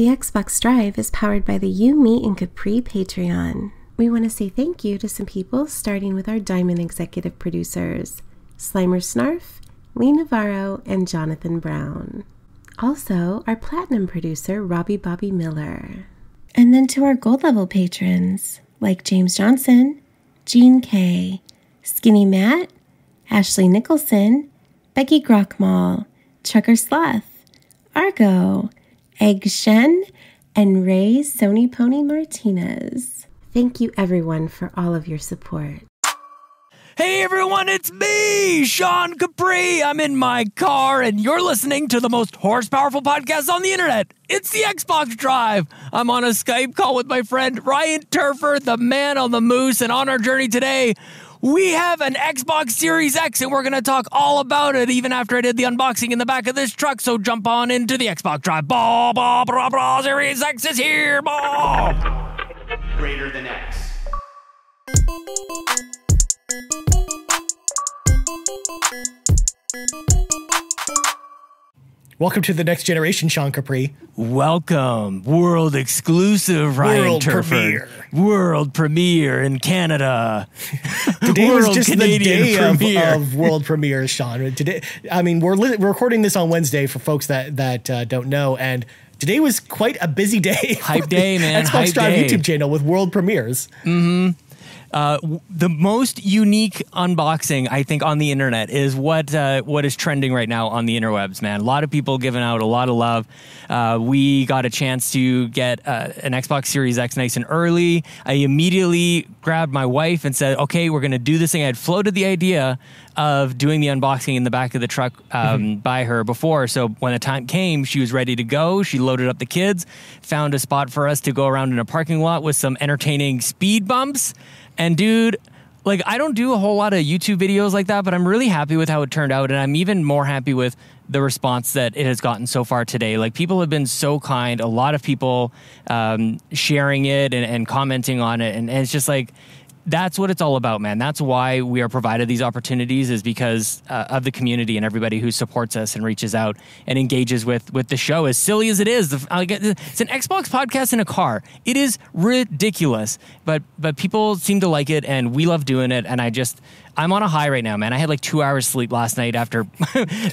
The Xbox Drive is powered by the You, Me, and Capri Patreon. We want to say thank you to some people, starting with our Diamond executive producers, Slimer Snarf, Lee Navarro, and Jonathan Brown. Also, our Platinum producer, Robbie Bobby Miller. And then to our Gold level patrons, like James Johnson, Jean K, Skinny Matt, Ashley Nicholson, Becky Grockmall, Trucker Sloth, Argo, Egg Shen, and Ray Sony Pony Martinez. Thank you everyone for all of your support. Hey everyone, it's me, Sean Capri. I'm in my car and you're listening to the most horsepowerful podcast on the internet. It's the Xbox Drive. I'm on a Skype call with my friend Ryan Turford, the man on the moose, and on our journey today, we have an Xbox Series X, and we're going to talk all about it even after I did the unboxing in the back of this truck, so jump on into the Xbox Drive. Blah, blah, blah, blah, Series X is here, blah! Greater than X. Welcome to the next generation, Sean Capri. Welcome, world exclusive, Ryan World Turford. premiere. World premiere in Canada. Today World was just Canadian the premiere. day of world premieres, Sean. Today, I mean, we're recording this on Wednesday for folks that don't know, and today was quite a busy day. Hype day, man. Xbox Hype Drive day. YouTube channel with world premieres. The most unique unboxing, I think, on the internet is what is trending right now on the interwebs, man. A lot of people giving out a lot of love. We got a chance to get an Xbox Series X nice and early. I immediately grabbed my wife and said, okay, we're going to do this thing. I had floated the idea of doing the unboxing in the back of the truck by her before. So when the time came, she was ready to go. She loaded up the kids, found a spot for us to go around in a parking lot with some entertaining speed bumps. And dude, like, I don't do a whole lot of YouTube videos like that, but I'm really happy with how it turned out. And I'm even more happy with the response that it has gotten so far today. Like, people have been so kind. A lot of people sharing it and commenting on it. And it's just like, that's what it's all about, man. That's why we are provided these opportunities, is because of the community and everybody who supports us and reaches out and engages with the show. As silly as it is, it's an Xbox podcast in a car. It is ridiculous, but people seem to like it, and we love doing it. And I'm on a high right now, man. I had like 2 hours sleep last night after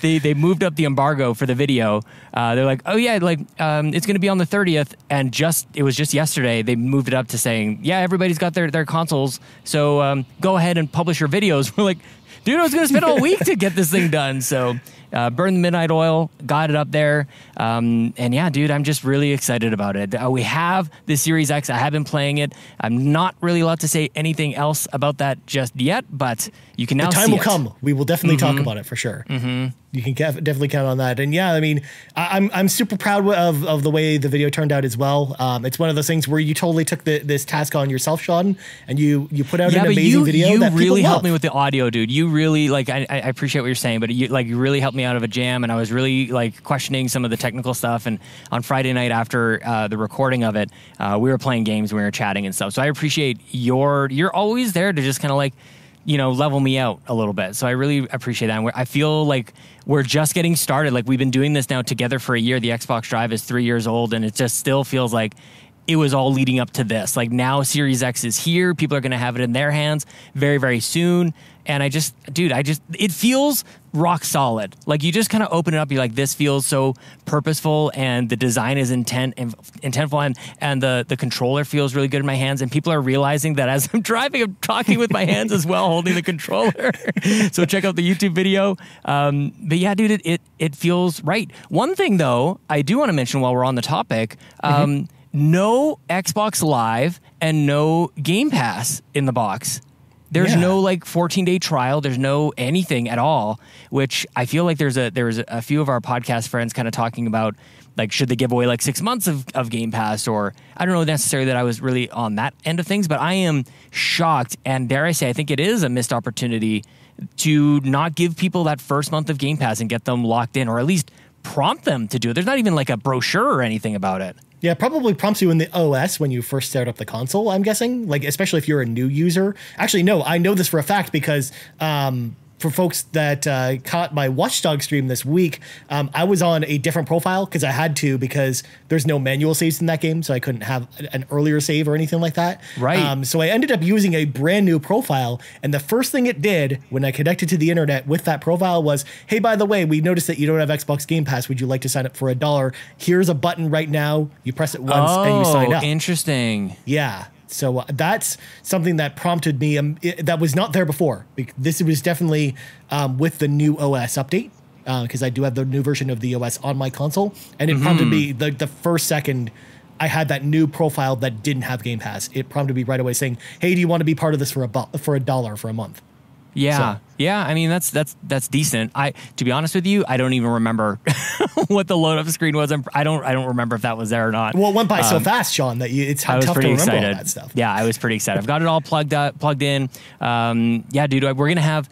they moved up the embargo for the video. They're like, oh yeah, like it's going to be on the 30th, and it was just yesterday they moved it up to saying, yeah, everybody's got their consoles, so go ahead and publish your videos. We're like, dude, I was going to spend all week to get this thing done. So burn the midnight oil, got it up there. And yeah, dude, I'm just really excited about it. We have the Series X. I have been playing it. I'm not really allowed to say anything else about that just yet, but you can now see it. The time will come. We will definitely talk about it for sure. You can definitely count on that. And yeah, I mean, I'm super proud of the way the video turned out as well. It's one of those things where you totally took this task on yourself, Sean, and you put out an amazing video that people really love. helped me with the audio, dude. You really, like, I appreciate what you're saying, but you really helped me out of a jam, and I was really like questioning some of the technical stuff. And on Friday night after the recording of it, we were playing games, we were chatting and stuff. So I appreciate you're always there to just kind of like, level me out a little bit. So I really appreciate that. And I feel like we're just getting started. Like, we've been doing this now together for a year. The Xbox Drive is 3 years old, and it just still feels like it was all leading up to this. Like, now Series X is here. People are going to have it in their hands very, very soon. And it feels rock solid. Like, you just kind of open it up, you're like, this feels so purposeful, and the design is intentful, and the controller feels really good in my hands. And people are realizing that as I'm driving, I'm talking with my hands as well, holding the controller. So check out the YouTube video. But yeah, dude, it feels right. One thing, though, I do want to mention while we're on the topic, no Xbox Live and no Game Pass in the box. There's no like 14-day trial. There's no anything at all, which I feel like there's a few of our podcast friends kind of talking about, like, should they give away like 6 months of Game Pass, or I don't know necessarily that I was really on that end of things, but I am shocked, and dare I say, I think it is a missed opportunity to not give people that first month of Game Pass and get them locked in, or at least prompt them to do it. There's not even like a brochure or anything about it. Yeah, it probably prompts you in the OS when you first start up the console, I'm guessing. Like, especially if you're a new user. Actually, no, I know this for a fact because for folks that caught my Watchdog stream this week, I was on a different profile because I had to, because there's no manual saves in that game, so I couldn't have an earlier save or anything like that. Right. So I ended up using a brand new profile, and the first thing it did when I connected to the internet with that profile was, hey, by the way, we noticed that you don't have Xbox Game Pass. Would you like to sign up for $1? Here's a button right now. You press it once and you sign up. Interesting. Yeah. So that's something that prompted me, that was not there before. This was definitely with the new OS update, because I do have the new version of the OS on my console. And it prompted me, the first second I had that new profile that didn't have Game Pass, it prompted me right away saying, hey, do you want to be part of this for $1 for a month? Yeah. So. Yeah, I mean that's decent. To be honest with you, I don't even remember what the load up screen was. I don't remember if that was there or not. Well, it went by so fast, Sean, that it's tough to remember all that stuff. Yeah, I was pretty excited. I've got it all plugged in. Yeah, dude, we're gonna have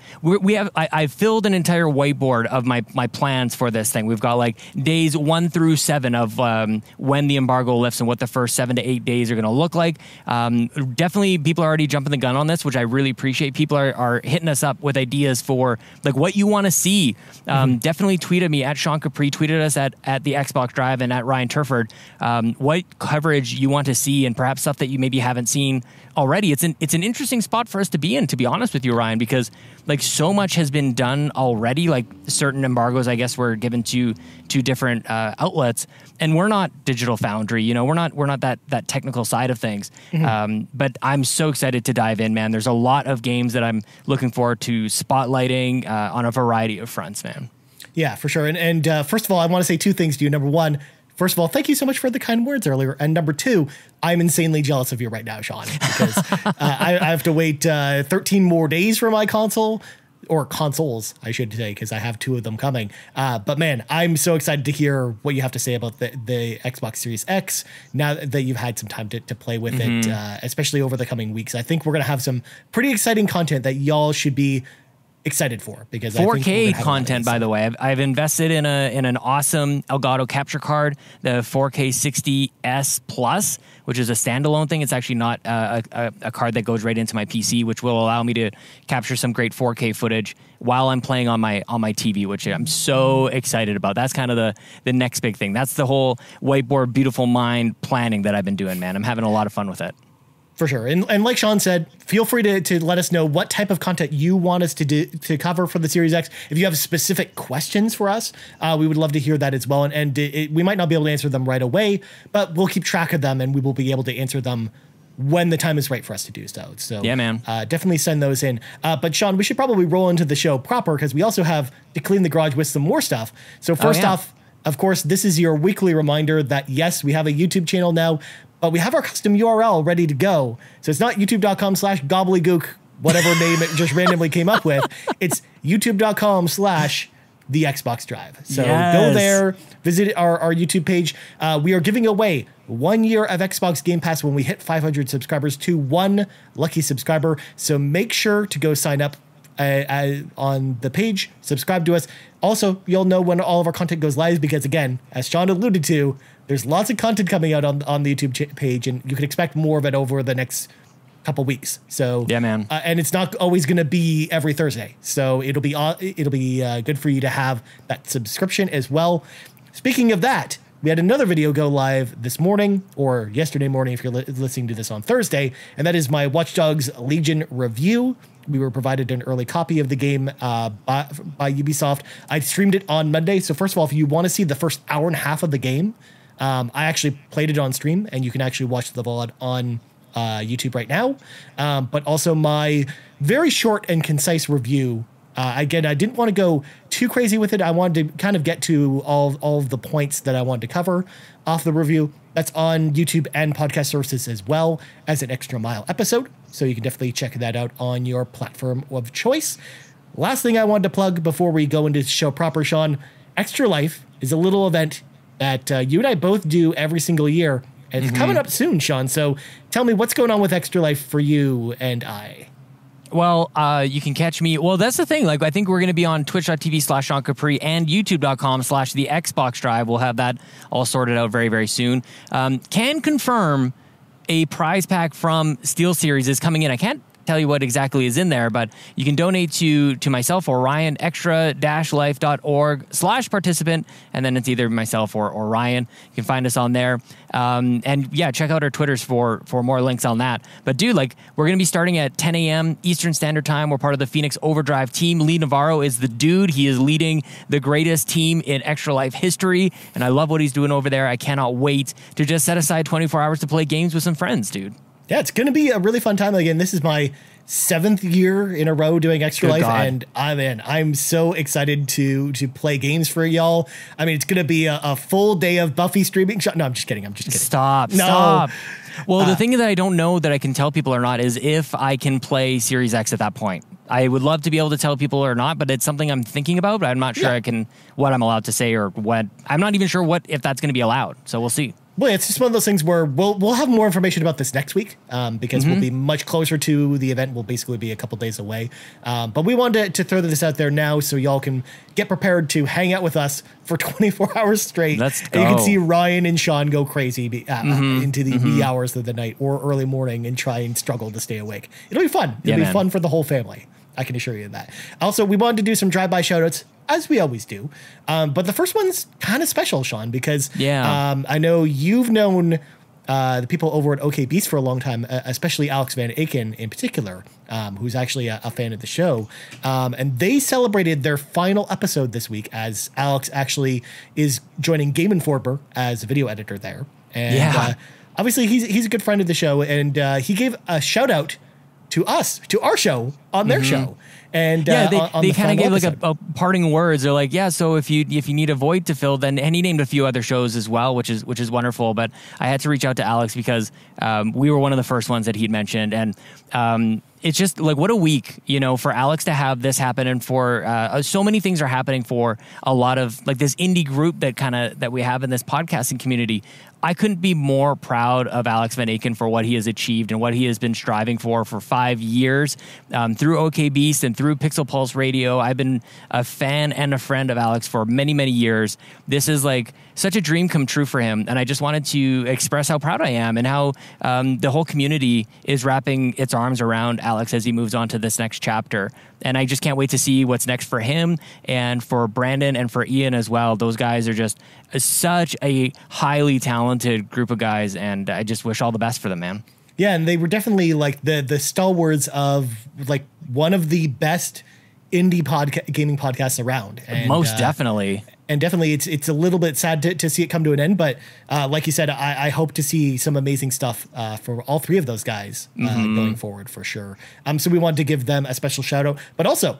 I filled an entire whiteboard of my plans for this thing. We've got like days 1 through 7 of when the embargo lifts and what the first 7 to 8 days are gonna look like. Definitely, people are already jumping the gun on this, which I really appreciate. People are hitting us up with ideas for like what you want to see. Definitely tweeted me at Sean Capri, tweeted us at the Xbox Drive and at Ryan Turford, what coverage you want to see and perhaps stuff that you maybe haven't seen already. It's an interesting spot for us to be in, to be honest with you, Ryan, because like so much has been done already. Like certain embargoes, I guess, were given to different outlets, and we're not Digital Foundry. You know, we're not that technical side of things. But I'm so excited to dive in, man. There's a lot of games that I'm looking forward to spotlighting on a variety of fronts, man. Yeah, for sure. And first of all, I want to say 2 things to you. Number 1, first of all, thank you so much for the kind words earlier. And number 2, I'm insanely jealous of you right now, Sean, because I have to wait 13 more days for my console, or consoles, I should say, because I have 2 of them coming. But man, I'm so excited to hear what you have to say about the Xbox Series X now that you've had some time to play with it, especially over the coming weeks. I think we're going to have some pretty exciting content that y'all should be excited for, because 4K content, by the way. I've invested in an awesome Elgato capture card, the 4K 60S Plus, which is a standalone thing. It's actually not a card that goes right into my PC, which will allow me to capture some great 4K footage while I'm playing on my TV, which I'm so excited about. That's kind of the next big thing. That's the whole whiteboard, beautiful mind planning that I've been doing, man. I'm having a lot of fun with it. For sure. And like Sean said, feel free to let us know what type of content you want us to cover for the Series X. If you have specific questions for us, we would love to hear that as well. And we might not be able to answer them right away, but we'll keep track of them and we will be able to answer them when the time is right for us to do so. So yeah, man. Definitely send those in. But Sean, we should probably roll into the show proper, because we also have to clean the garage with some more stuff. So first off, of course, this is your weekly reminder that yes, we have a YouTube channel now, but we have our custom URL ready to go. So it's not youtube.com/gobbledygook, whatever name it just randomly came up with. It's youtube.com/the Xbox Drive. So go there, visit our YouTube page. We are giving away 1 year of Xbox Game Pass when we hit 500 subscribers to one lucky subscriber. So make sure to go sign up on the page, subscribe to us. Also, you'll know when all of our content goes live, because again, as Sean alluded to, there's lots of content coming out on the YouTube page, and you can expect more of it over the next couple weeks. So yeah, man. And it's not always going to be every Thursday, so it'll be good for you to have that subscription as well. Speaking of that, we had another video go live this morning, or yesterday morning if you're listening to this on Thursday, and that is my Watch Dogs Legion review. We were provided an early copy of the game by Ubisoft. I streamed it on Monday. So first of all, if you want to see the first hour and a half of the game, I actually played it on stream, and you can actually watch the VOD on YouTube right now. But also my very short and concise review. Again, I didn't want to go too crazy with it. I wanted to kind of get to all of the points that I wanted to cover off the review. That's on YouTube and podcast sources as well as an Extra Mile episode. So you can definitely check that out on your platform of choice. Last thing I wanted to plug before we go into the show proper, Sean, Extra Life is a little event that you and I both do every single year. And it's coming up soon, Sean. So tell me, what's going on with Extra Life for you and I? Well, you can catch me. Well, that's the thing. Like, I think we're going to be on twitch.tv/Sean Capri and youtube.com/the Xbox Drive. We'll have that all sorted out very, very soon. Can confirm a prize pack from SteelSeries is coming in. I can't tell you what exactly is in there, but you can donate to myself or Ryan, extra-life.org/participant, and then it's either myself or Ryan. You can find us on there. And yeah, check out our Twitters for more links on that. But dude, like, we're going to be starting at 10 a.m. Eastern Standard Time. We're part of the Phoenix Overdrive team. Lee Navarro is the dude. He is leading the greatest team in Extra Life history, and I love what he's doing over there. I cannot wait to just set aside 24 hours to play games with some friends, dude. Yeah, it's going to be a really fun time. Again, this is my 7th year in a row doing Extra Life, and I'm so excited to play games for y'all. I mean, it's going to be a full day of Buffy streaming. No, I'm just kidding. Stop. Well, the thing that I don't know that I can tell people or not is if I can play Series X at that point. I would love to be able to tell people or not, but it's something I'm thinking about, but I'm not sure what I'm allowed to say or what. I'm not even sure if that's going to be allowed. So we'll see. Well, it's just one of those things where we'll have more information about this next week because we'll be much closer to the event. We'll basically be a couple days away. But we wanted to throw this out there now so y'all can get prepared to hang out with us for 24 hours straight. Let's go. And you can see Ryan and Sean go crazy into the wee hours of the night or early morning and try and struggle to stay awake. It'll be fun. It'll be fun for the whole family. I can assure you of that. Also, we wanted to do some drive-by shoutouts, as we always do. But the first one's kind of special, Sean, because I know you've known the people over at OK Beast for a long time, especially Alex Van Aken in particular, who's actually a fan of the show. And they celebrated their final episode this week as Alex actually is joining Game Informer as a video editor there. And obviously he's a good friend of the show, and he gave a shout out to us, to our show on their show. And they kind of gave like a parting words. They're like, so if you need a void to fill, then, and he named a few other shows as well, which is wonderful. But I had to reach out to Alex because we were one of the first ones that he'd mentioned, and it's just like, what a week, for Alex to have this happen, and for so many things are happening for a lot of like this indie group that we have in this podcasting community. I couldn't be more proud of Alex Van Aken for what he has achieved and what he has been striving for 5 years through OK Beast and through Pixel Pulse Radio. I've been a fan and a friend of Alex for many, many years. This is like such a dream come true for him, and I just wanted to express how proud I am and how the whole community is wrapping its arms around Alex as he moves on to this next chapter. And I just can't wait to see what's next for him and for Brandon and for Ian as well. Those guys are just such a highly talented group of guys, and I just wish all the best for them, man. Yeah, and they were definitely like the stalwarts of like one of the best indie gaming podcasts around. And, most definitely. And definitely it's a little bit sad to see it come to an end. But like you said, I hope to see some amazing stuff for all three of those guys going forward for sure. So we wanted to give them a special shout out. But also,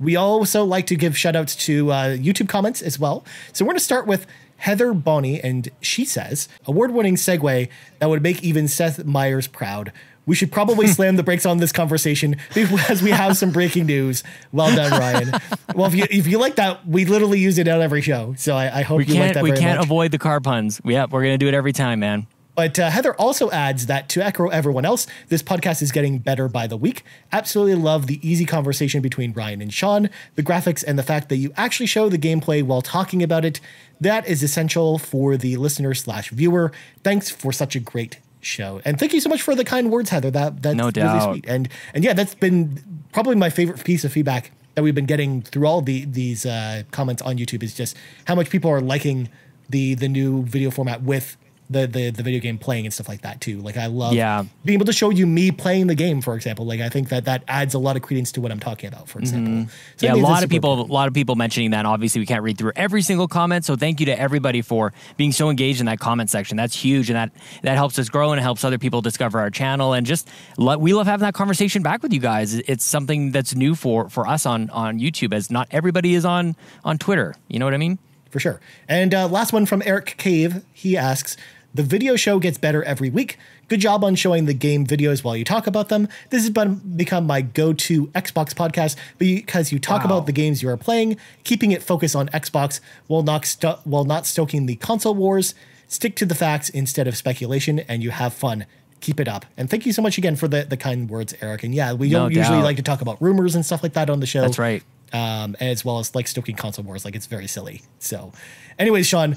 we also like to give shout outs to YouTube comments as well. So we're going to start with Heather Bonney, and she says, award-winning segue that would make even Seth Meyers proud. We should probably slam the brakes on this conversation because we have some breaking news. Well done, Ryan. Well, if you like that, we literally use it on every show. So I hope you like that very much. We can't avoid the car puns. Yep, we're going to do it every time, man. But Heather also adds that to echo everyone else, this podcast is getting better by the week. Absolutely love the easy conversation between Ryan and Sean, the graphics, and the fact that you actually show the gameplay while talking about it. That is essential for the listener/viewer. Thanks for such a great show. And thank you so much for the kind words, Heather. That's no doubt. Really sweet. And yeah, that's been probably my favorite piece of feedback that we've been getting through all these comments on YouTube, is just how much people are liking the new video format with the video game playing and stuff like that too. Like I love being able to show you me playing the game, for example. Like I think that adds a lot of credence to what I'm talking about, for example. So a lot of people mentioning that. Obviously we can't read through every single comment, so thank you to everybody for being so engaged in that comment section. That's huge, and that helps us grow and it helps other people discover our channel, and just we love having that conversation back with you guys. It's something that's new for us on YouTube, as not everybody is on Twitter. You know what I mean? For sure. And last one from Eric Cave. He asks, the video show gets better every week. Good job on showing the game videos while you talk about them. This has become my go-to Xbox podcast because you talk about the games you are playing, keeping it focused on Xbox while not stoking the console wars. Stick to the facts instead of speculation, and you have fun. Keep it up. And thank you so much again for the kind words, Eric. And yeah, we don't usually like to talk about rumors and stuff like that on the show. That's right. As well as like stoking console wars. Like it's very silly. So anyways, Sean,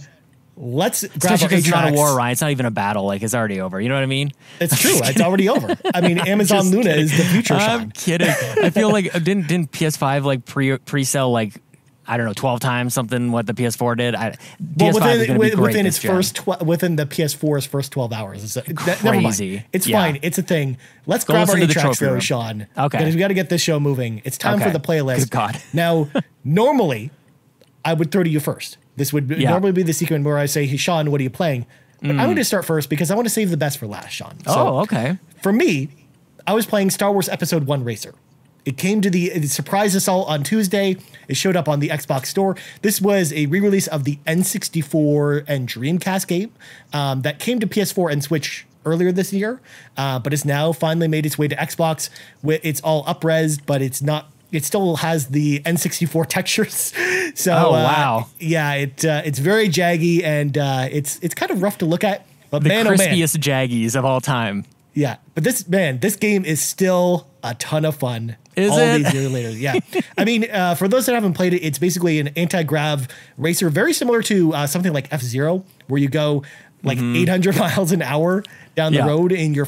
let's grab Especially our because it's not a 8-tracks. war, Ryan. It's not even a battle. Like, it's already over. You know what I mean? It's true. It's already over. I mean, Amazon Just Luna kidding. is the future, I'm Sean. kidding. I feel like didn't PS5 like pre-sell like, I don't know, 12 times something what the PS4 did. PS5 is going to be great within this its gen. within the PS4's first 12 hours. Never mind. Crazy. It's Yeah. fine. It's a thing. Let's Go grab our listen to the 8-tracks trophy though, room. Sean. Okay. Because we got to get this show moving. It's time for Okay. the playlist. Good God. Now, normally, I would throw to you first. This would Yeah. normally be the sequence where I say, hey, Sean, what are you playing? But I'm going to start first because I want to save the best for last, Sean. Oh, okay. For me, I was playing Star Wars Episode 1 Racer. It surprised us all on Tuesday. It showed up on the Xbox Store. This was a re-release of the N64 and Dreamcast game that came to PS4 and Switch earlier this year, but it's now finally made its way to Xbox. It's all up-resed, but it's not. It still has the N64 textures. So, wow. Yeah, it's very jaggy and it's kind of rough to look at. But The man, oh man. crispiest Jaggies of all time. Yeah, but this game is still a ton of fun. Is all it? these years later? Yeah, I mean, for those that haven't played it, it's basically an anti-grav racer, very similar to something like F-Zero, where you go like 800 miles an hour down the Yeah. road in your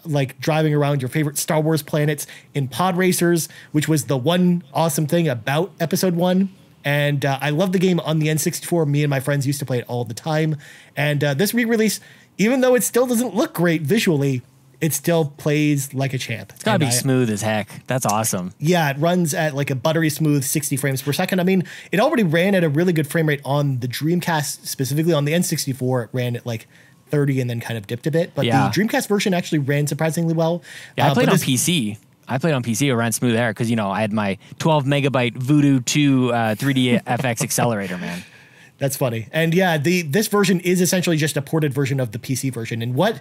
like driving around your favorite Star Wars planets in pod racers, which was the one awesome thing about Episode 1. And I love the game on the N64. Me and my friends used to play it all the time. And this re-release, even though it still doesn't look great visually, it still plays like a champ. It's got to be smooth as heck. That's awesome. Yeah, it runs at like a buttery smooth 60 frames per second. I mean, it already ran at a really good frame rate on the Dreamcast, specifically on the N64. It ran at like 30 and then kind of dipped a bit. But Yeah. the Dreamcast version actually ran surprisingly well. Yeah, I played but on this- PC. I played on PC. It ran smooth there because, I had my 12 megabyte Voodoo 2 3D FX accelerator, man. That's funny. And yeah, this version is essentially just a ported version of the PC version. And what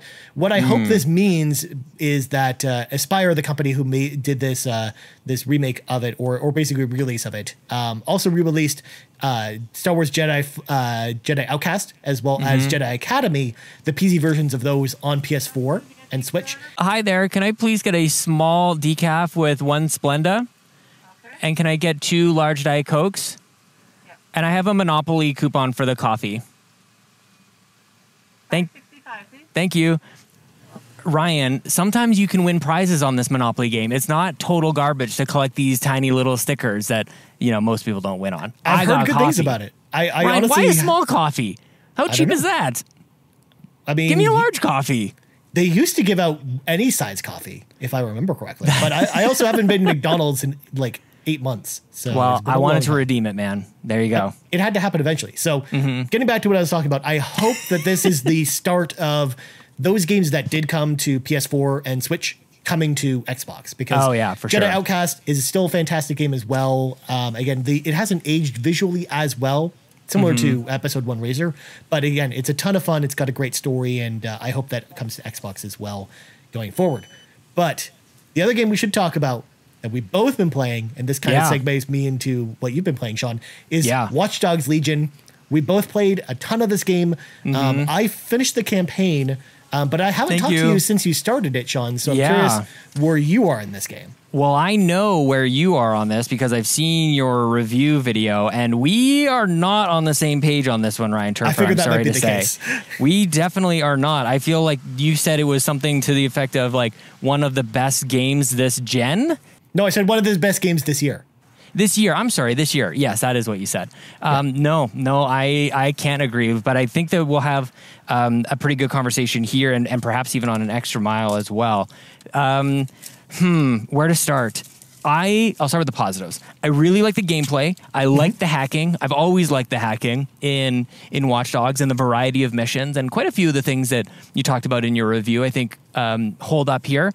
I hope this means is that Aspyr, the company who did this this remake of it, or basically release of it, also re-released Star Wars Jedi Outcast, as well as Jedi Academy, the PC versions of those on PS4 and Switch. Hi there. Can I please get a small decaf with 1 Splenda? Okay. And can I get 2 large Diet Cokes? And I have a Monopoly coupon for the coffee. Thank 65, please. Thank you. Ryan, sometimes you can win prizes on this Monopoly game. It's not total garbage to collect these tiny little stickers that, most people don't win on. I've I heard got good coffee. things about it. I Ryan, honestly, why a small coffee? How cheap know. is that? I mean, Give me a large coffee. They used to give out any size coffee, if I remember correctly. But I also haven't been to McDonald's in like 8 months. So Well, it's been I a wanted long to time. redeem it, man. There you go. It had to happen eventually. So getting back to what I was talking about, I hope that this is the start of those games that did come to PS4 and Switch coming to Xbox, because Oh, yeah, for Jedi sure. Outcast is still a fantastic game as well. Again, it hasn't aged visually as well, similar to Episode 1 Razor, but again, it's a ton of fun. It's got a great story, and I hope that comes to Xbox as well going forward. But the other game we should talk about that we've both been playing, and this kind Yeah. of segues me into what you've been playing, Sean, is Yeah. Watch Dogs Legion. We both played a ton of this game. I finished the campaign, but I haven't Thank talked to you. you since you started it, Sean. So I'm Yeah. curious where you are in this game. Well, I know where you are on this because I've seen your review video, and we are not on the same page on this one, Ryan Turfer. I figured I'm that sorry might be to the say. case. We definitely are not. I feel like you said it was something to the effect of like one of the best games this gen. No, I said one of the best games this year. This year, I'm sorry, this year. Yes, that is what you said. No, I can't agree. But I think that we'll have a pretty good conversation here and perhaps even on an extra mile as well. Where to start? I'll start with the positives. I really like the gameplay. I like the hacking. I've always liked the hacking in Watch Dogs and the variety of missions, and quite a few of the things that you talked about in your review, I think, hold up here.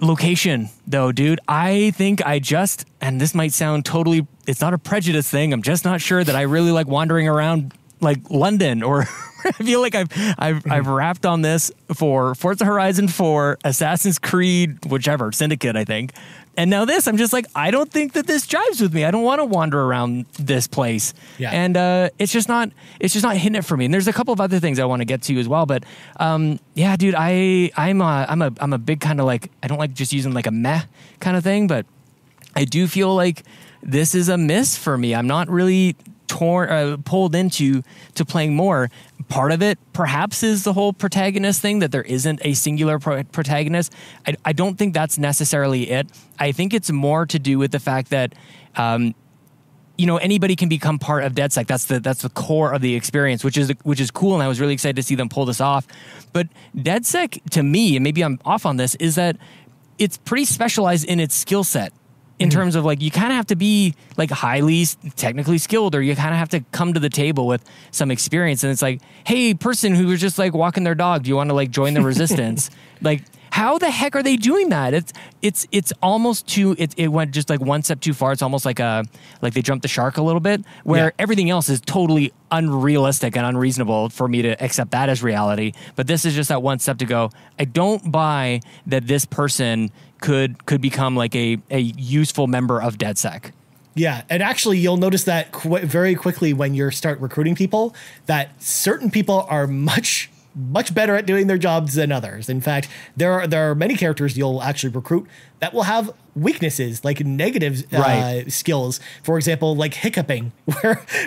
Location, though, dude, I think and this might sound totally, it's not a prejudice thing. I'm just not sure that I really like wandering around like London, or I feel like I've wrapped on this for Forza Horizon 4, Assassin's Creed, whichever, Syndicate, I think. And now this, I'm just like, I don't think that this jives with me. I don't want to wander around this place. Yeah. And it's just not hitting it for me. And there's a couple of other things I want to get to as well. But yeah, dude, I'm a big kind of like, I don't like just using like a meh kind of thing, but I do feel like this is a miss for me. I'm not really pulled into playing more. Part of it perhaps is the whole protagonist thing, that there isn't a singular protagonist. I don't think that's necessarily it. I think it's more to do with the fact that anybody can become part of DedSec. That's the core of the experience, which is cool, and I was really excited to see them pull this off. But DedSec, to me, and maybe I'm off on this, is that it's pretty specialized in its skill set. In terms of you kind of have to be highly technically skilled, or you kind of have to come to the table with some experience. And it's hey, person who was just walking their dog, do you want to join the resistance? How the heck are they doing that? It's almost too. It went just one step too far. It's almost like they jumped the shark a little bit, where everything else is totally unrealistic and unreasonable for me to accept that as reality. But this is just that one step to go. I don't buy that this person could become a useful member of DedSec. Yeah, and actually you'll notice that very quickly when you start recruiting people, that certain people are much better at doing their jobs than others. In fact, there are many characters you'll actually recruit that will have weaknesses, negative skills. For example, hiccuping,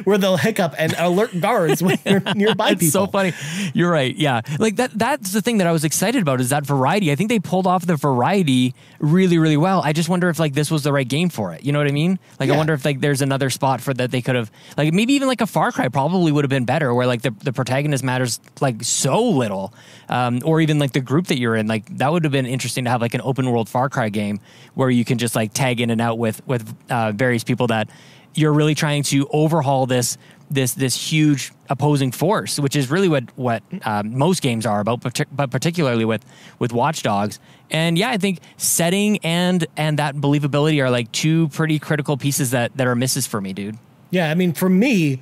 where they'll hiccup and alert guards when you're nearby people. It's so funny. You're right. Yeah. That's the thing that I was excited about, is that variety. I think they pulled off the variety really, really well. I just wonder if this was the right game for it. You know what I mean? I wonder if there's another spot for that they could have, maybe even a Far Cry probably would have been better, where the protagonist matters so little, or even the group that you're in. That would have been interesting to have an open world Far Cry game where you can just tag in and out with various people that you're really trying to overhaul this huge opposing force, which is really what most games are about, but particularly with Watch Dogs. And yeah, I think setting and that believability are two pretty critical pieces that are misses for me, dude. Yeah, I mean, for me,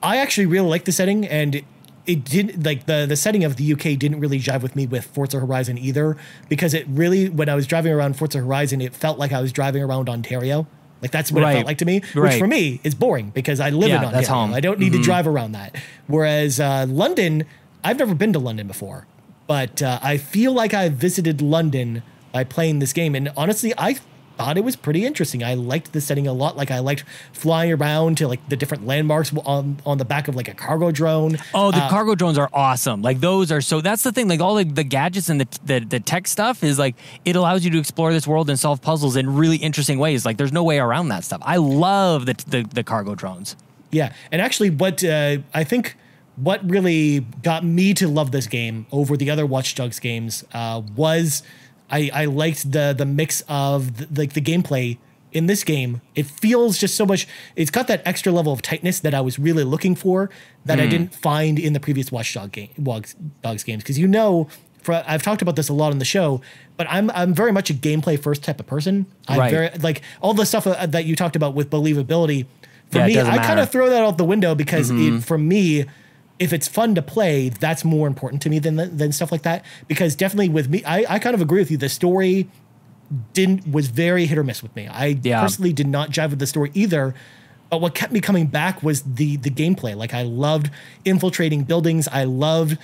I actually really like the setting, and it didn't the setting of the UK didn't really jive with me with Forza Horizon either, because it really, when I was driving around Forza Horizon, it felt like I was driving around Ontario. That's what it felt like to me, which for me is boring because I live in Ontario. That's home. I don't need to drive around that. Whereas London, I've never been to London before, but I feel like I visited London by playing this game. And honestly, I thought it was pretty interesting. I liked the setting a lot. I liked flying around to the different landmarks on the back of a cargo drone. Oh, the cargo drones are awesome. Those are that's the thing. All the gadgets and the tech stuff is it allows you to explore this world and solve puzzles in really interesting ways. There's no way around that stuff. I love the cargo drones. Yeah, and actually, what I think what really got me to love this game over the other Watch Dogs games was I liked the mix of the gameplay in this game. It feels just so much. It's got that extra level of tightness that I was really looking for that I didn't find in the previous Watch Dogs games. Because I've talked about this a lot on the show, but I'm very much a gameplay first type of person. I'm very all the stuff that you talked about with believability. For me, I kind of throw that out the window because for me, if it's fun to play, that's more important to me than stuff like that. Because definitely with me, I kind of agree with you. The story was very hit or miss with me. I personally did not jive with the story either. But what kept me coming back was the gameplay. I loved infiltrating buildings. I loved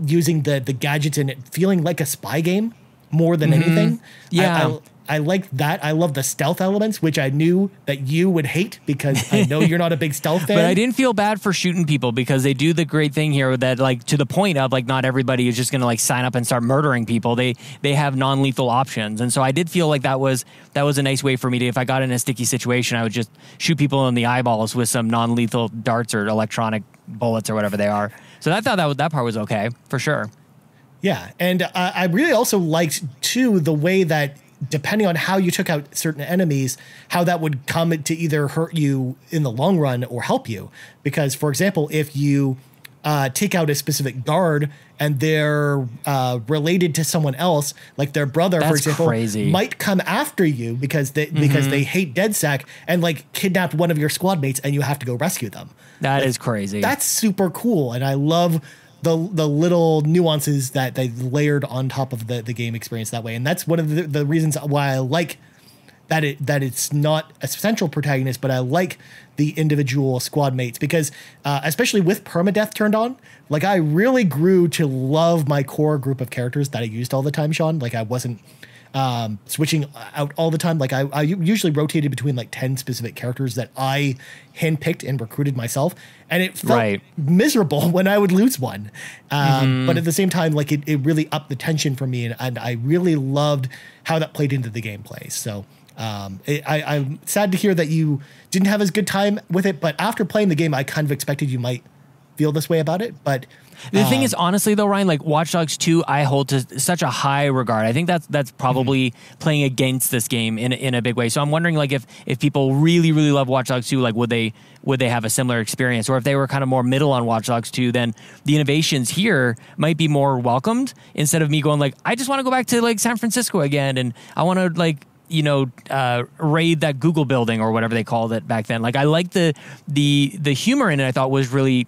using the gadgets and it feeling like a spy game more than anything. Yeah. I like that. I love the stealth elements, which I knew that you would hate because I know you're not a big stealth fan. But I didn't feel bad for shooting people because they do the great thing here that to the point of not everybody is just going to sign up and start murdering people. They have non-lethal options. And so I did feel that was a nice way for me to, if I got in a sticky situation, I would just shoot people in the eyeballs with some non-lethal darts or electronic bullets or whatever they are. So I thought that part was okay for sure. Yeah. And I really also liked too the way that depending on how you took out certain enemies, how that would come to either hurt you in the long run or help you. Because, for example, if you take out a specific guard and they're related to someone else, like their brother, for example, might come after you because they hate DedSec and kidnap one of your squad mates and you have to go rescue them. That is crazy. That's super cool. And I love the little nuances that they layered on top of the game experience that way. And that's one of the reasons why I like that it's not a central protagonist, but I like the individual squad mates because especially with permadeath turned on, I really grew to love my core group of characters that I used all the time, Sean. I wasn't switching out all the time. Like I usually rotated between like 10 specific characters that I handpicked and recruited myself. And it felt miserable when I would lose one. But at the same time, like it really upped the tension for me. And I really loved how that played into the gameplay. So I'm sad to hear that you didn't have as good time with it. But after playing the game, I kind of expected you might feel this way about it. But the thing is, honestly, though, Ryan, like Watch Dogs 2, I hold to such a high regard. I think that's probably playing against this game in a big way. So I'm wondering, like, if people really, really love Watch Dogs 2, like, would they have a similar experience? Or if they were kind of more middle on Watch Dogs 2, then the innovations here might be more welcomed instead of me going, like, I just want to go back to, like, San Francisco again, and I want to, like, raid that Google building or whatever they called it back then. Like I liked the humor in it. I thought was really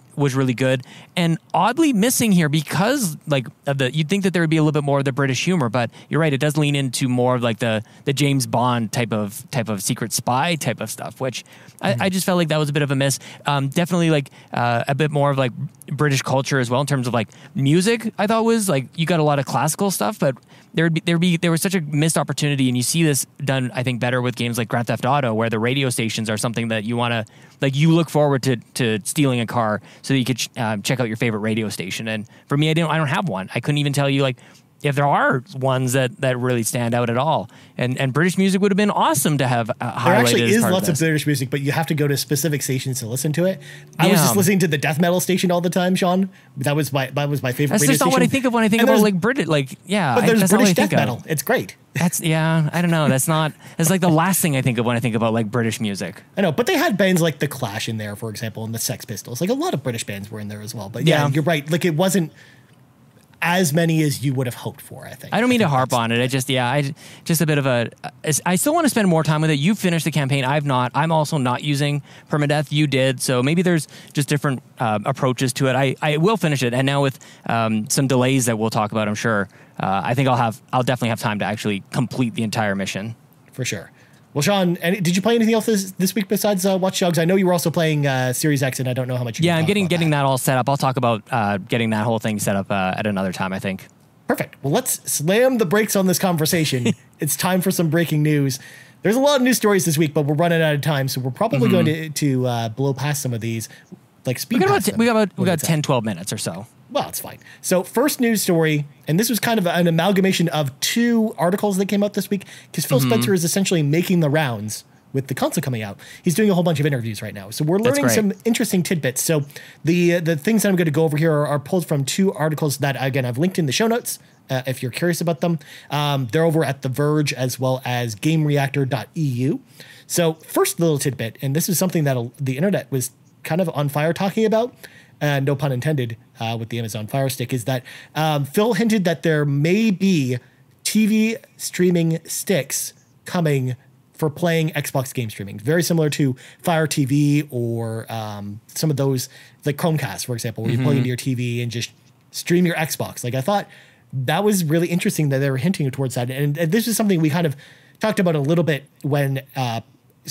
good, and oddly missing here because like of you'd think that there would be a little bit more of the British humor, but you're right. It does lean into more of like the James Bond type of secret spy type of stuff, which I just felt like that was a bit of a miss. Definitely like a bit more of like British culture as well in terms of like music. I thought was like you got a lot of classical stuff, but there was such a missed opportunity, and you see this done, I think, better with games like Grand Theft Auto, where the radio stations are something that you want to, like, you look forward to stealing a car so that you could check out your favorite radio station. And for me, I don't have one. I couldn't even tell you like if there are ones that really stand out at all. And British music would have been awesome to have highlighted. There actually is lots of British music, but you have to go to specific stations to listen to it. I was just listening to the death metal station all the time, Sean. That was my favorite radio station. That's just not what I think of when I think about like British. Like, yeah, but there's British death metal. It's great. That's I don't know. That's like the last thing I think of when I think about like British music. I know, but they had bands like The Clash in there, for example, and the Sex Pistols. Like a lot of British bands were in there as well. But yeah, you're right. Like it wasn't as many as you would have hoped for, I think. I don't mean to harp on it. I just a bit of I still want to spend more time with it. You finished the campaign. I've not. I'm also not using permadeath. You did. So maybe there's just different approaches to it. I will finish it. And now with some delays that we'll talk about, I'm sure, I think I'll definitely have time to actually complete the entire mission. For sure. Well, Sean, did you play anything else this week besides Watch Dogs? I know you were also playing Series X, and I don't know how much. I'm getting that all set up. I'll talk about getting that whole thing set up at another time, I think. Perfect. Well, let's slam the brakes on this conversation. It's time for some breaking news. There's a lot of news stories this week, but we're running out of time, so we're probably going to blow past some of these, like speed. We got 10, 12 minutes or so. Well, it's fine. So first news story, and this was kind of an amalgamation of two articles that came out this week, because Phil Spencer is essentially making the rounds with the console coming out. He's doing a whole bunch of interviews right now. So we're learning some interesting tidbits. So the things that I'm going to go over here are pulled from two articles that, again, I've linked in the show notes if you're curious about them. They're over at The Verge as well as GameReactor.eu. So first little tidbit, and this is something that the internet was kind of on fire talking about, no pun intended, with the Amazon Fire Stick, is that Phil hinted that there may be TV streaming sticks coming for playing Xbox game streaming, very similar to Fire TV or some of those, like Chromecast, for example, where you plug into your TV and just stream your Xbox. Like I thought that was really interesting that they were hinting towards that. And this is something we kind of talked about a little bit when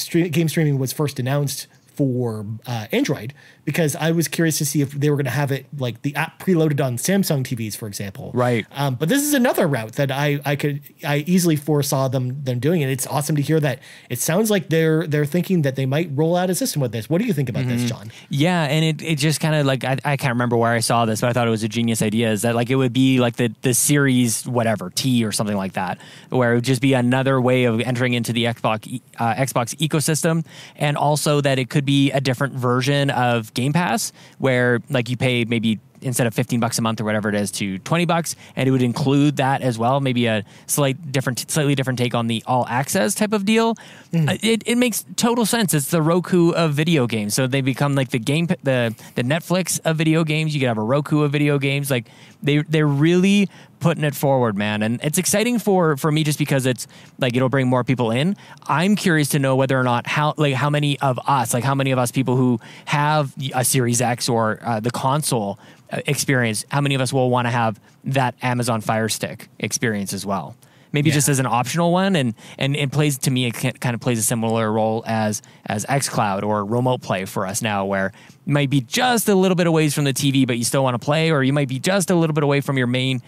game streaming was first announced for Android, because I was curious to see if they were going to have it like the app preloaded on Samsung TVs, for example. Right. But this is another route that I easily foresaw them doing it. It's awesome to hear that. It sounds like they're thinking that they might roll out a system with this. What do you think about this, John? Yeah, and it just kind of like I can't remember where I saw this, but I thought it was a genius idea. Is that like it would be like the Series whatever T or something like that, where it would just be another way of entering into the Xbox ecosystem, and also that it could be a different version of Game Pass, where like you pay maybe instead of $15 a month or whatever it is to $20, and it would include that as well. Maybe a slightly different take on the all access type of deal. It makes total sense. It's the Roku of video games. So they become like the Netflix of video games. You could have a Roku of video games. Like they're really putting it forward, man. And it's exciting for me just because it's like it'll bring more people in. I'm curious to know whether or not how many of us people who have a Series X or the console experience, how many of us will want to have that Amazon Fire Stick experience as well. maybe just as an optional one, and it plays, to me, it kind of plays a similar role as xCloud or remote play for us now, where you might be just a little bit away from the TV, but you still want to play, or you might be just a little bit away from your main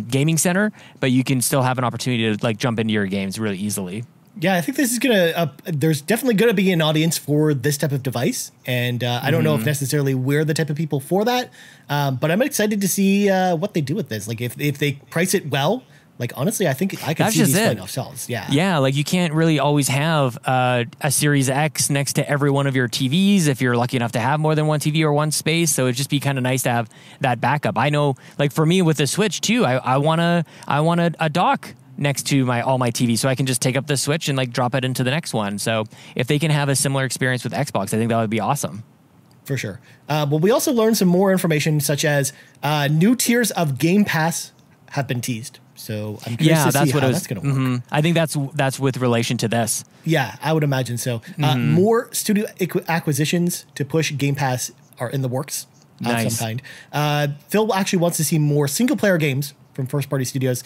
gaming center, but you can still have an opportunity to like jump into your games really easily. Yeah, I think this is there's definitely going to be an audience for this type of device. And I don't know if necessarily we're the type of people for that. But I'm excited to see what they do with this. Like if they price it well, like honestly, I think I could see these playing off shelves. Yeah. Yeah, like you can't really always have a Series X next to every one of your TVs if you're lucky enough to have more than one TV or one space. So it'd just be kind of nice to have that backup. I know, like for me with the Switch too, I want a dock next to all my TV, so I can just take up the Switch and like drop it into the next one. So if they can have a similar experience with Xbox, I think that would be awesome. For sure. Well, we also learned some more information, such as new tiers of Game Pass have been teased. So I'm curious to see how that's going to work. I think that's with relation to this. Yeah, I would imagine so. More studio acquisitions to push Game Pass are in the works of some kind. Phil actually wants to see more single-player games from first-party studios.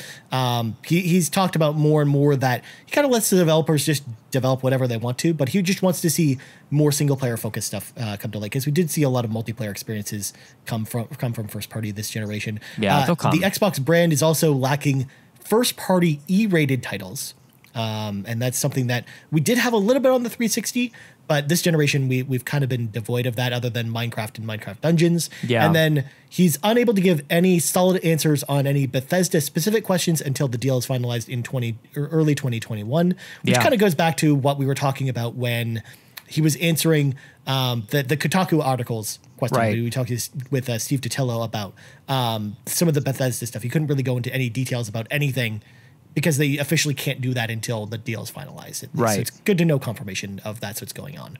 He's talked about more and more that he kind of lets the developers just develop whatever they want to, but he just wants to see more single-player focused stuff come to light, because we did see a lot of multiplayer experiences come from first-party this generation. Yeah, they'll come. The Xbox brand is also lacking first-party E-rated titles, and that's something that we did have a little bit on the 360, but this generation, we've kind of been devoid of that, other than Minecraft and Minecraft Dungeons. Yeah. And then he's unable to give any solid answers on any Bethesda-specific questions until the deal is finalized in early 2021, which kind of goes back to what we were talking about when he was answering the Kotaku articles question. Right. We talked with Steve Totillo about some of the Bethesda stuff. He couldn't really go into any details about anything, because they officially can't do that until the deal is finalized. Right. So it's good to know confirmation of that's what's going on.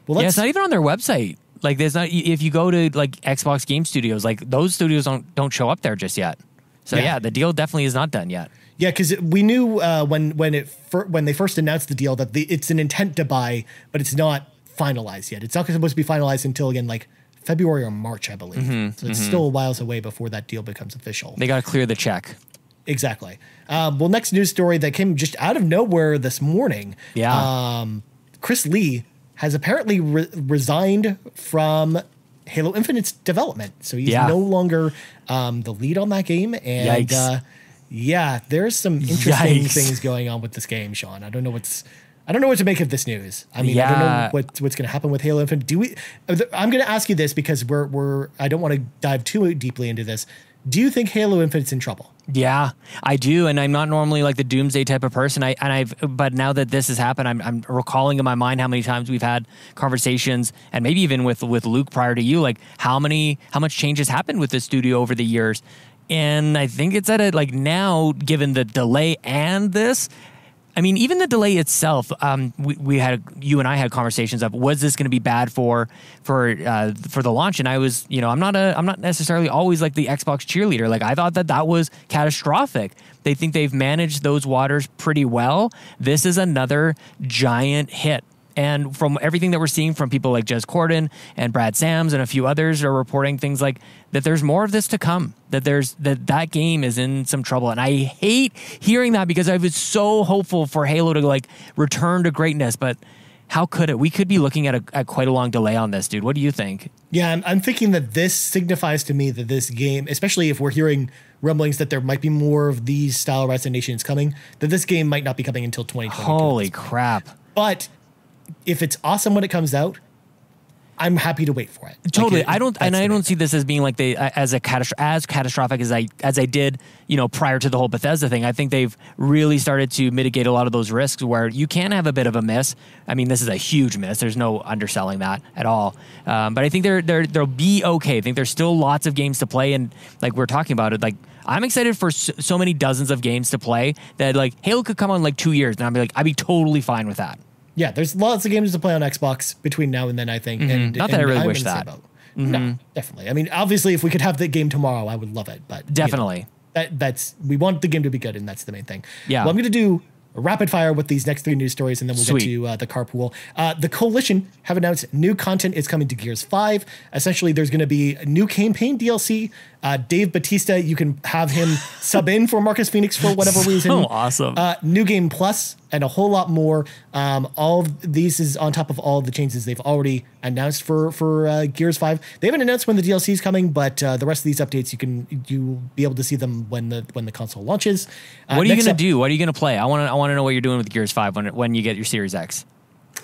Well, it's not even on their website. Like, there's not. If you go to like Xbox Game Studios, like those studios don't show up there just yet. So yeah, the deal definitely is not done yet. Yeah, because we knew when they first announced the deal that it's an intent to buy, but it's not finalized yet. It's not supposed to be finalized until again like February or March, I believe. So it's still a whiles away before that deal becomes official. They got to clear the check. Exactly. Well, next news story that came just out of nowhere this morning. Yeah. Chris Lee has apparently resigned from Halo Infinite's development. So he's no longer the lead on that game. And there's some interesting things going on with this game, Sean. I don't know what to make of this news. I mean, I don't know what's going to happen with Halo Infinite. I'm going to ask you this because I don't want to dive too deeply into this. Do you think Halo Infinite's in trouble? Yeah, I do, and I'm not normally like the doomsday type of person. But now that this has happened, I'm recalling in my mind how many times we've had conversations, and maybe even with Luke prior to you, like how much change has happened with the studio over the years. And I think it's at now, given the delay and this. I mean, even the delay itself, you and I had conversations of, was this going to be bad for the launch? And I was, I'm not necessarily always like the Xbox cheerleader. Like, I thought that was catastrophic. They think they've managed those waters pretty well. This is another giant hit. And from everything that we're seeing from people like Jez Corden and Brad Sams and a few others are reporting things like that there's more of this to come, that game is in some trouble. And I hate hearing that because I was so hopeful for Halo to return to greatness, but how could it? We could be looking at quite a long delay on this, dude. What do you think? Yeah, I'm thinking that this signifies to me that this game, especially if we're hearing rumblings that there might be more of these style resignations coming, that this game might not be coming until 2022. Holy crap. But if it's awesome when it comes out, I'm happy to wait for it. Totally. I don't see this as being like as catastrophic as I did, prior to the whole Bethesda thing. I think they've really started to mitigate a lot of those risks where you can have a bit of a miss. I mean, this is a huge miss. There's no underselling that at all. But I think they'll be okay. I think there's still lots of games to play, and like we're talking about it, like I'm excited for so many dozens of games to play that like Halo could come on like 2 years, and I'd be totally fine with that. Yeah, there's lots of games to play on Xbox between now and then, I think. And not that I really wish that. No, definitely. I mean, obviously, if we could have the game tomorrow, I would love it. But definitely, we want the game to be good, and that's the main thing. Yeah. Well, I'm going to do rapid fire with these next 3 news stories, and then we'll get to the carpool. The Coalition have announced new content is coming to Gears 5. Essentially, there's going to be a new campaign DLC. Dave Bautista, you can have him sub in for Marcus Phoenix for whatever reason. Oh, awesome. New Game Plus and a whole lot more. All of these is on top of all of the changes they've already announced for Gears 5. They haven't announced when the DLC is coming, but the rest of these updates you'll be able to see them when the console launches. What are you going to do? What are you going to play? I want to know what you're doing with Gears 5 when you get your Series X.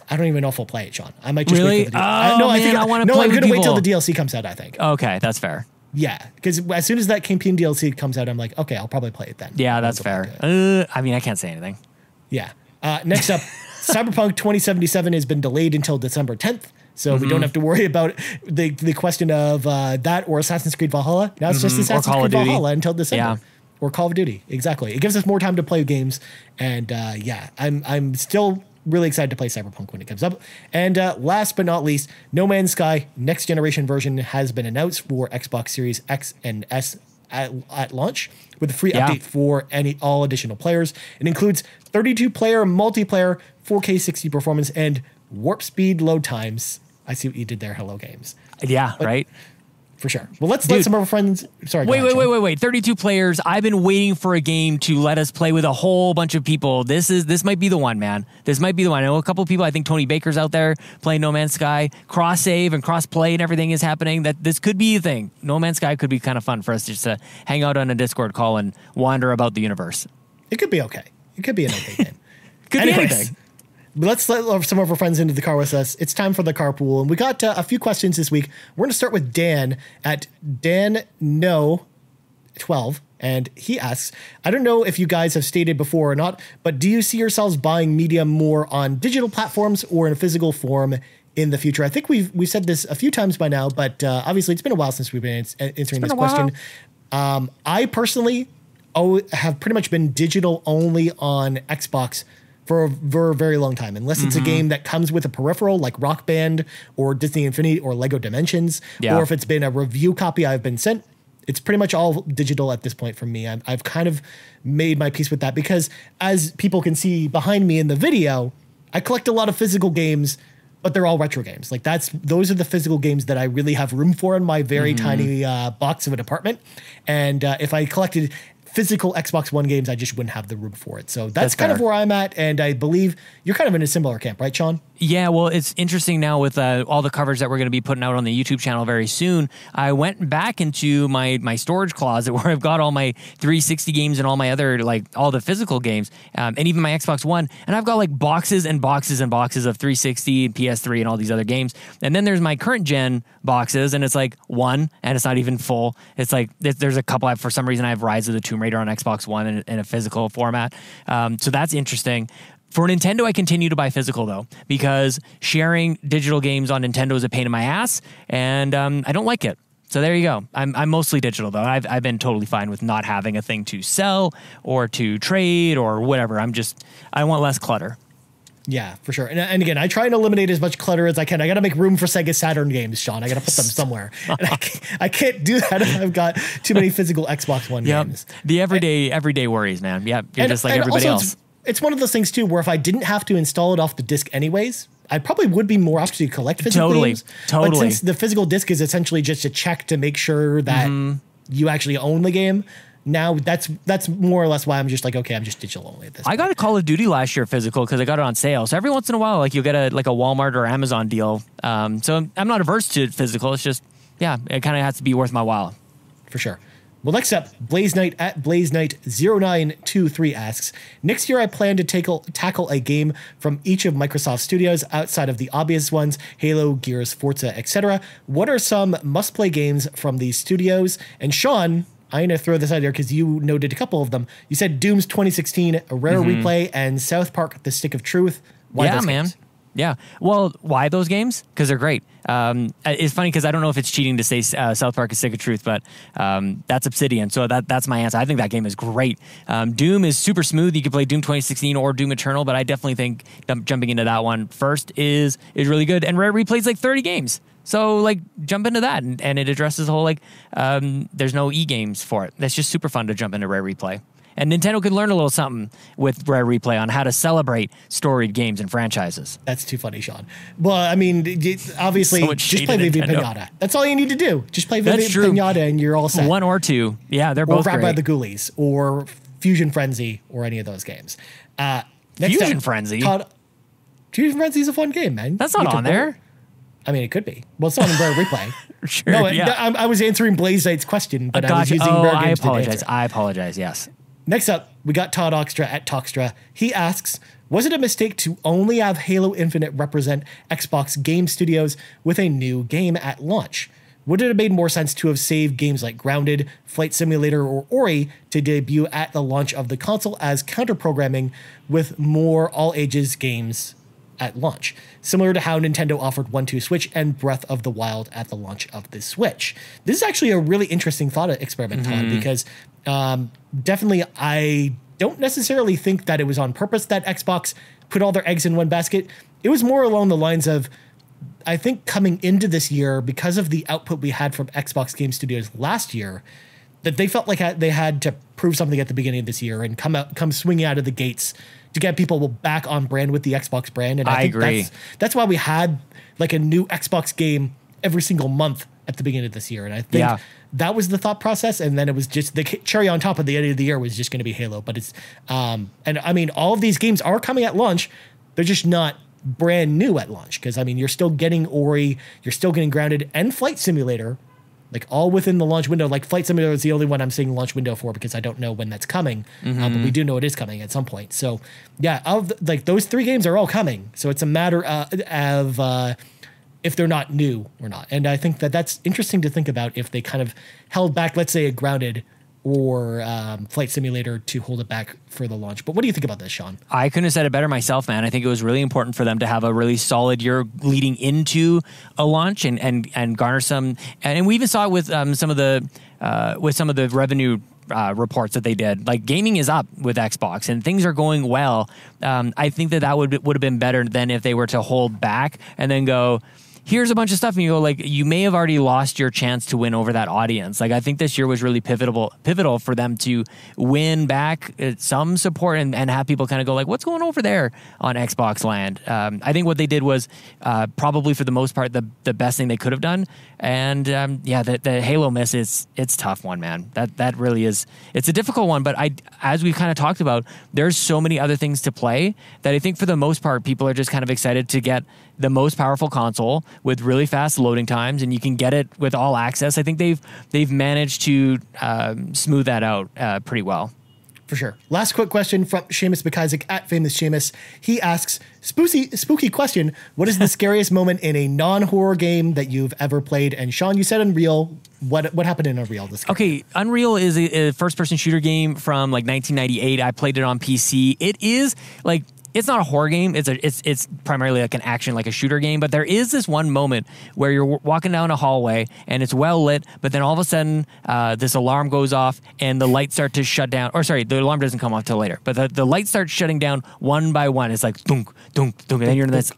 I don't even know if I'll play it, Sean. I might just really? wait for the DLC. I'm going to wait till the DLC comes out, I think. Okay, that's fair. Yeah, because as soon as that campaign DLC comes out, I'm like, okay, I'll probably play it then. Yeah, that's fair. I mean, I can't say anything. Yeah. Next up, Cyberpunk 2077 has been delayed until December 10th, so we don't have to worry about the question of that or Assassin's Creed Valhalla. Now it's just Assassin's Creed Valhalla until December. Yeah. Or Call of Duty, exactly. It gives us more time to play games, and I'm still really excited to play Cyberpunk when it comes up. And last but not least, No Man's Sky next generation version has been announced for Xbox Series X and S at launch with a free update for all additional players. It includes 32-player multiplayer, 4K 60 performance, and warp speed load times. I see what you did there. Hello Games. Yeah, right. For sure. Well, let's let some of our friends. Sorry. Wait. 32 players. I've been waiting for a game to let us play with a whole bunch of people. This might be the one, man. This might be the one. I know a couple of people. I think Tony Baker's out there playing No Man's Sky. Cross save and cross play and everything is happening. That this could be a thing. No Man's Sky could be kind of fun for us just to hang out on a Discord call and wander about the universe. It could be okay. It could be an okay game. Could be anything. Let's let some of our friends into the car with us. It's time for the carpool, and we got a few questions this week. We're going to start with Dan at DanNo12, and he asks, I don't know if you guys have stated before or not, but do you see yourselves buying media more on digital platforms or in a physical form in the future? I think we've said this a few times by now, but obviously it's been a while since we've been answering this question. I personally have pretty much been digital only on Xbox for a very long time, unless it's a game that comes with a peripheral like Rock Band or Disney Infinity or Lego Dimensions, or if it's been a review copy I've been sent. It's pretty much all digital at this point for me. I've kind of made my peace with that because, as people can see behind me in the video, I collect a lot of physical games, but they're all retro games. Like those are the physical games that I really have room for in my very tiny box of an apartment. And if I collected physical Xbox One games, I just wouldn't have the room for it. So that's kind of where I'm at. And I believe you're kind of in a similar camp, right, Sean? Yeah, well, it's interesting now with all the coverage that we're going to be putting out on the YouTube channel very soon. I went back into my storage closet where I've got all my 360 games and all my other, like, all the physical games, and even my Xbox One. And I've got, like, boxes and boxes and boxes of 360 and PS3 and all these other games. And then there's my current gen boxes, and it's, like, one, and it's not even full. It's, like, there's a couple. For some reason, I have Rise of the Tomb Raider on Xbox One in a physical format. So that's interesting. For Nintendo, I continue to buy physical, though, because sharing digital games on Nintendo is a pain in my ass, and I don't like it. So there you go. I'm mostly digital, though. I've been totally fine with not having a thing to sell or to trade or whatever. I want less clutter. Yeah, for sure. And again, I try and eliminate as much clutter as I can. I got to make room for Sega Saturn games, Sean. I got to put them somewhere. And I can't do that if I've got too many physical Xbox One games. The everyday worries, man. Yeah, you're just like everybody else. It's one of those things, too, where if I didn't have to install it off the disc anyways, I probably would be more apt to collect physical games. Totally. But since the physical disc is essentially just a check to make sure that you actually own the game, now that's more or less why I'm just like, okay, I'm just digital only at this point. I got a Call of Duty last year physical because I got it on sale. So every once in a while, like, you'll get a Walmart or Amazon deal. So I'm not averse to physical. It's just, yeah, it kind of has to be worth my while. For sure. Well, next up, Blaze Knight at Blaze Knight 0923 asks, next year I plan to tackle a game from each of Microsoft studios outside of the obvious ones, Halo, Gears, Forza, etc. What are some must-play games from these studios? And Sean, I'm going to throw this out there because you noted a couple of them. You said Doom's 2016, a Rare Replay, and South Park, The Stick of Truth. Why those games? Yeah. Well, why those games? Because they're great. It's funny because I don't know if it's cheating to say South Park is Stick of Truth, but that's Obsidian. So that's my answer. I think that game is great. Doom is super smooth. You can play Doom 2016 or Doom Eternal, but I definitely think jumping into that one first is really good. And Rare Replay's like 30 games. So, like, jump into that, and it addresses the whole, like, there's no e-games for it. That's just super fun to jump into Rare Replay. And Nintendo could learn a little something with Rare Replay on how to celebrate storied games and franchises. That's too funny, Sean. Well, I mean, obviously, So just play Vivi Pinata. That's all you need to do. Just play Vivi Pinata and you're all set. One or two. Yeah, they're both great. Or Grab by the Ghoulies or Fusion Frenzy or any of those games. Fusion Frenzy? Todd, Fusion Frenzy is a fun game, man. That's not on there. I mean, it could be. Well, it's not in Rare Replay. Sure, no, yeah. I was answering Blaze Knight's question, but I was using Rare Games to answer. I apologize, yes. Next up, we got Todd Oxtra at Toxtra. He asks, was it a mistake to only have Halo Infinite represent Xbox Game Studios with a new game at launch? Would it have made more sense to have saved games like Grounded, Flight Simulator, or Ori to debut at the launch of the console as counter-programming with more all-ages games at launch, similar to how Nintendo offered 1-2 Switch and Breath of the Wild at the launch of the Switch? This is actually a really interesting thought experiment, Todd, because definitely I don't necessarily think that it was on purpose that Xbox put all their eggs in one basket. It was more along the lines of, I think coming into this year, because of the output we had from Xbox Game Studios last year, that they felt like they had to prove something at the beginning of this year and come swinging out of the gates to get people back on brand with the Xbox brand. And I think agree. That's why we had like a new Xbox game every single month at the beginning of this year. And I think that was the thought process. And then it was just the cherry on top of the end of the year was just going to be Halo. But it's, and I mean, all of these games are coming at launch. They're just not brand new at launch. Cause I mean, you're still getting Ori, you're still getting Grounded and Flight Simulator, like all within the launch window. Like Flight Simulator is the only one I'm seeing launch window for because I don't know when that's coming, but we do know it is coming at some point. So yeah, like those three games are all coming. So it's a matter of if they're not new or not. And I think that's interesting to think about if they kind of held back, let's say a Grounded or Flight Simulator to hold it back for the launch. But what do you think about this, Sean? I couldn't have said it better myself, man. I think it was really important for them to have a really solid year leading into a launch and garner some. And we even saw it with some of the revenue reports that they did. Like gaming is up with Xbox and things are going well. I think that would have been better than if they were to hold back and then go, here's a bunch of stuff, and you go like, you may have already lost your chance to win over that audience. Like I think this year was really pivotal for them to win back some support and have people kind of go like, what's going over there on Xbox land? I think what they did was probably for the most part the best thing they could have done. And the Halo miss it's tough one, man. That really is. It's a difficult one, but as we kind of talked about, there's so many other things to play that I think for the most part people are just kind of excited to get the most powerful console with really fast loading times, and you can get it with all access. I think they've managed to smooth that out pretty well. For sure. Last quick question from Seumas MacIsaac at Famous Seumas. He asks, spooky question, what is the scariest moment in a non-horror game that you've ever played? And Sean, you said Unreal. What happened in Unreal? Okay, Unreal is a first-person shooter game from like 1998. I played it on PC. It is like, it's not a horror game. It's primarily like an action, like a shooter game. But there is this one moment where you're walking down a hallway and it's well lit, but then all of a sudden this alarm goes off and the lights start to shut down. Or sorry, the alarm doesn't come off till later. But the lights start shutting down one by one. It's like dunk, dunk, dunk, and then you're in this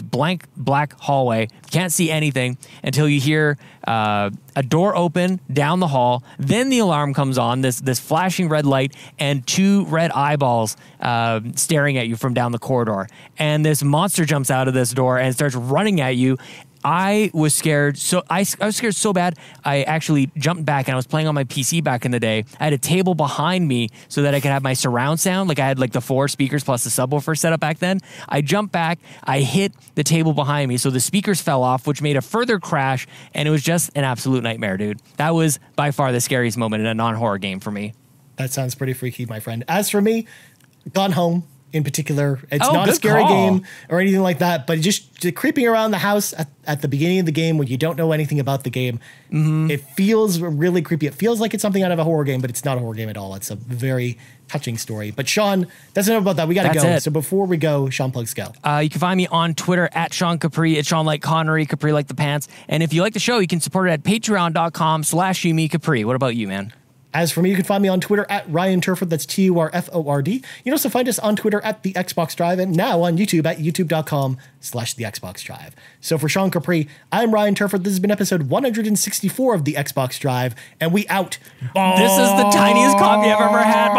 blank black hallway. Can't see anything until you hear a door open down the hall. Then the alarm comes on. This flashing red light and two red eyeballs staring at you from down the corridor, and this monster jumps out of this door and starts running at you. I was scared. So I was scared so bad, I actually jumped back, and I was playing on my PC back in the day. I had a table behind me so that I could have my surround sound. Like I had like the 4 speakers plus the subwoofer set up back then. I jumped back, I hit the table behind me, so the speakers fell off, which made a further crash, and it was just an absolute nightmare, dude. That was by far the scariest moment in a non-horror game for me. That sounds pretty freaky, my friend. As for me, Gone Home in particular, it's not a scary game or anything like that, but just creeping around the house at the beginning of the game when you don't know anything about the game, it feels really creepy. It feels like it's something out of a horror game, but it's not a horror game at all. It's a very touching story. But Sean, that's enough about that. We got to go. So before we go, Sean, plugs go. You can find me on Twitter at Sean Capri. It's Sean like Connery, Capri like the pants. And if you like the show, you can support it at patreon.com/YouMeCapri. What about you, man? As for me, you can find me on Twitter at Ryan Turford. That's TURFORD. You can also find us on Twitter at The Xbox Drive and now on YouTube at youtube.com/The Xbox Drive. So for Sean Capri, I'm Ryan Turford. This has been episode 164 of The Xbox Drive, and we out. This is the tiniest coffee I've ever had.